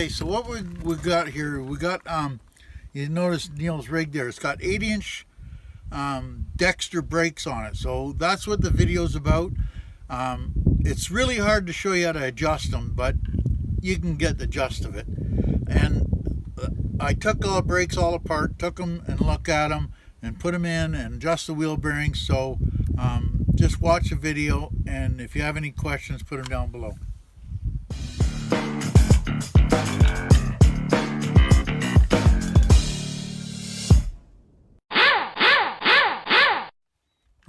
Okay, so what we got here, we got you notice Neil's rig there. It's got 8-inch Dexter brakes on it. So that's what the video's about. It's really hard to show you how to adjust them, but you can get the gist of it. And I took all the brakes all apart, took them and looked at them and put them in and adjust the wheel bearings. So just watch the video, and if you have any questions, put them down below.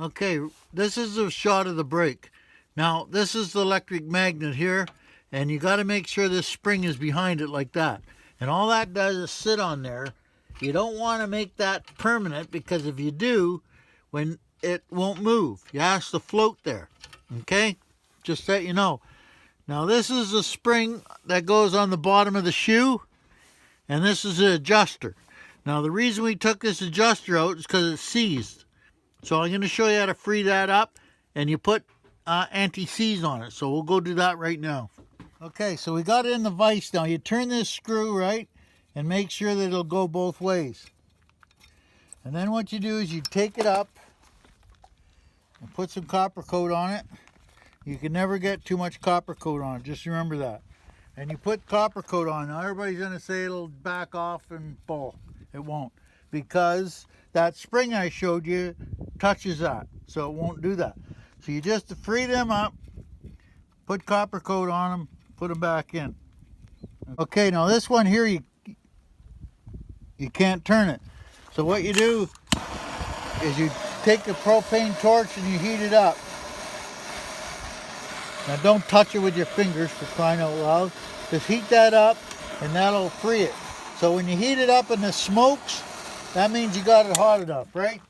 Okay, this is a shot of the brake. Now, this is the electric magnet here, and you got to make sure this spring is behind it like that. And all that does is sit on there. You don't want to make that permanent, because if you do, when it won't move. It has to float there. Okay? Just so you know. Now, this is a spring that goes on the bottom of the shoe, and this is an adjuster. Now, the reason we took this adjuster out is because it's seized. So I'm going to show you how to free that up, and you put anti-seize on it. So we'll go do that right now. Okay, so we got it in the vise now. You turn this screw, right, and make sure that it'll go both ways. And then what you do is you take it up and put some copper coat on it. You can never get too much copper coat on it, just remember that. And you put copper coat on. Now everybody's going to say it'll back off and fall. It won't, because that spring I showed you touches that, so it won't do that. So you just free them up, put copper coat on them, put them back in. Okay, now this one here, you can't turn it. So what you do is you take the propane torch and you heat it up. Now don't touch it with your fingers, for crying out loud. Just heat that up and that'll free it. So when you heat it up and it smokes, that means you got it hot enough, right?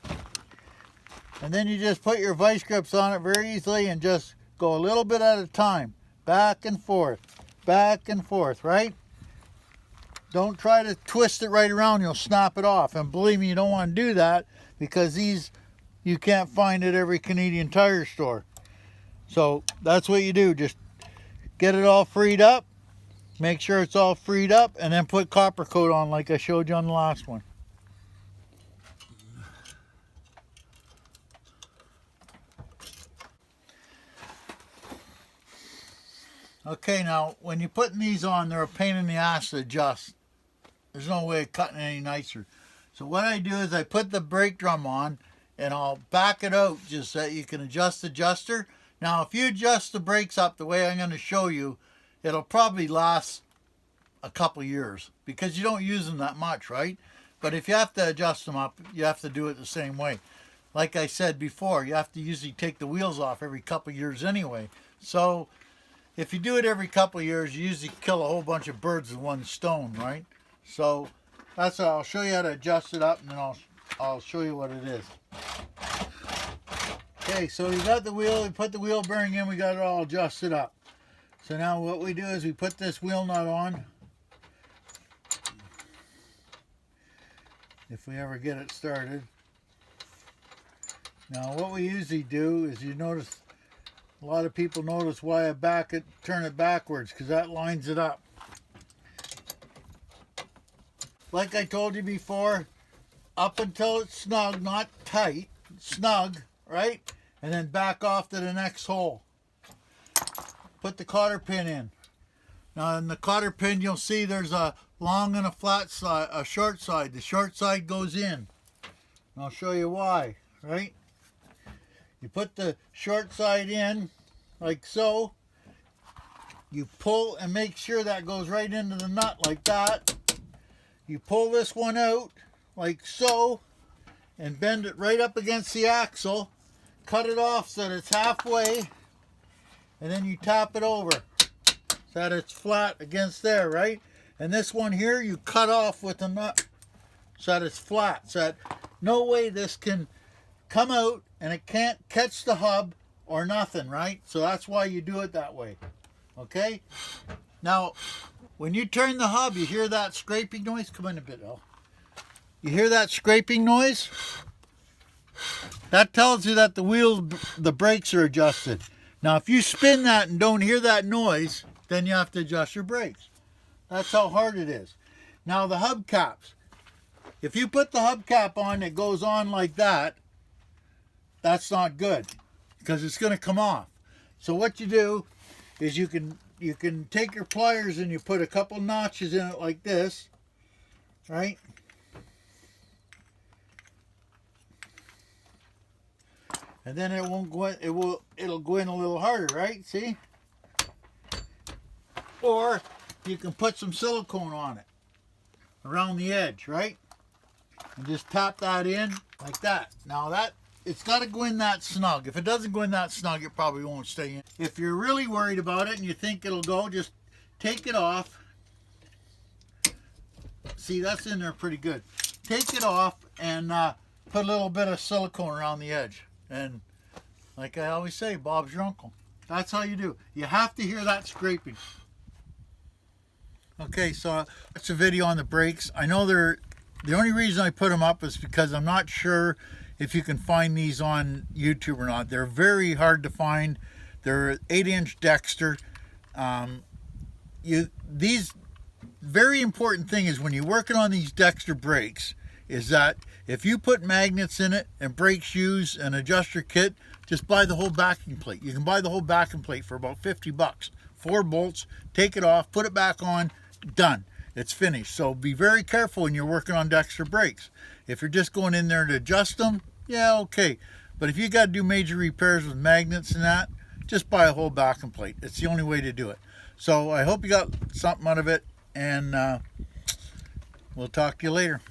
And then you just put your vice grips on it very easily and just go a little bit at a time. Back and forth, right? Don't try to twist it right around, you'll snap it off. And believe me, you don't want to do that, because these you can't find at every Canadian Tire store. So that's what you do. Just get it all freed up, make sure it's all freed up, and then put copper coat on like I showed you on the last one. Okay, now when you're putting these on, they're a pain in the ass to adjust. There's no way of cutting it any nicer. So what I do is I put the brake drum on and I'll back it out just so that you can adjust the adjuster. Now if you adjust the brakes up the way I'm going to show you, it'll probably last a couple years because you don't use them that much, right? But if you have to adjust them up, you have to do it the same way. Like I said before, you have to usually take the wheels off every couple years anyway. So if you do it every couple of years, you usually kill a whole bunch of birds with one stone, right? So that's how I'll show you how to adjust it up, and then I'll show you what it is. Okay, so we got the wheel, we put the wheel bearing in, we got it all adjusted up. So now what we do is we put this wheel nut on. If we ever get it started. Now what we usually do is, you notice, a lot of people notice why I turn it backwards, because that lines it up. Like I told you before, up until it's snug, not tight, snug, right? And then back off to the next hole. Put the cotter pin in. Now in the cotter pin you'll see there's a long and a flat side, a short side. The short side goes in. And I'll show you why, right? You put the short side in, like so. You pull and make sure that goes right into the nut like that. You pull this one out, like so, and bend it right up against the axle. Cut it off so that it's halfway, and then you tap it over so that it's flat against there, right? And this one here, you cut off with the nut so that it's flat, so that no way this can come out and it can't catch the hub or nothing, right? So that's why you do it that way. Okay? Now, when you turn the hub, you hear that scraping noise. Come in a bit, Al. You hear that scraping noise? That tells you that the brakes are adjusted. Now, if you spin that and don't hear that noise, then you have to adjust your brakes. That's how hard it is. Now the hubcaps. If you put the hubcap on that goes on like that, that's not good because it's going to come off. So what you do is you can take your pliers and you put a couple notches in it like this, right? And then it won't go in, it'll go in a little harder, right? See? Or you can put some silicone on it around the edge, right? And just tap that in like that. Now that, it's got to go in that snug. If it doesn't go in that snug, it probably won't stay in. If you're really worried about it and you think it'll go, just take it off. See, that's in there pretty good. Take it off and put a little bit of silicone around the edge. And like I always say, Bob's your uncle. That's how you do. You have to hear that scraping. Okay, so that's a video on the brakes. I know the only reason I put them up is because I'm not sure if you can find these on YouTube or not. They're very hard to find. They're 8-inch Dexter. These very important thing is when you're working on these Dexter brakes is that if you put magnets in it and brake shoes and adjuster kit, just buy the whole backing plate. You can buy the whole backing plate for about 50 bucks. 4 bolts, take it off, put it back on, done. It's finished. So be very careful when you're working on Dexter brakes. If you're just going in there to adjust them, yeah, okay. But if you got to do major repairs with magnets and that, just buy a whole backing plate. It's the only way to do it. So I hope you got something out of it, and we'll talk to you later.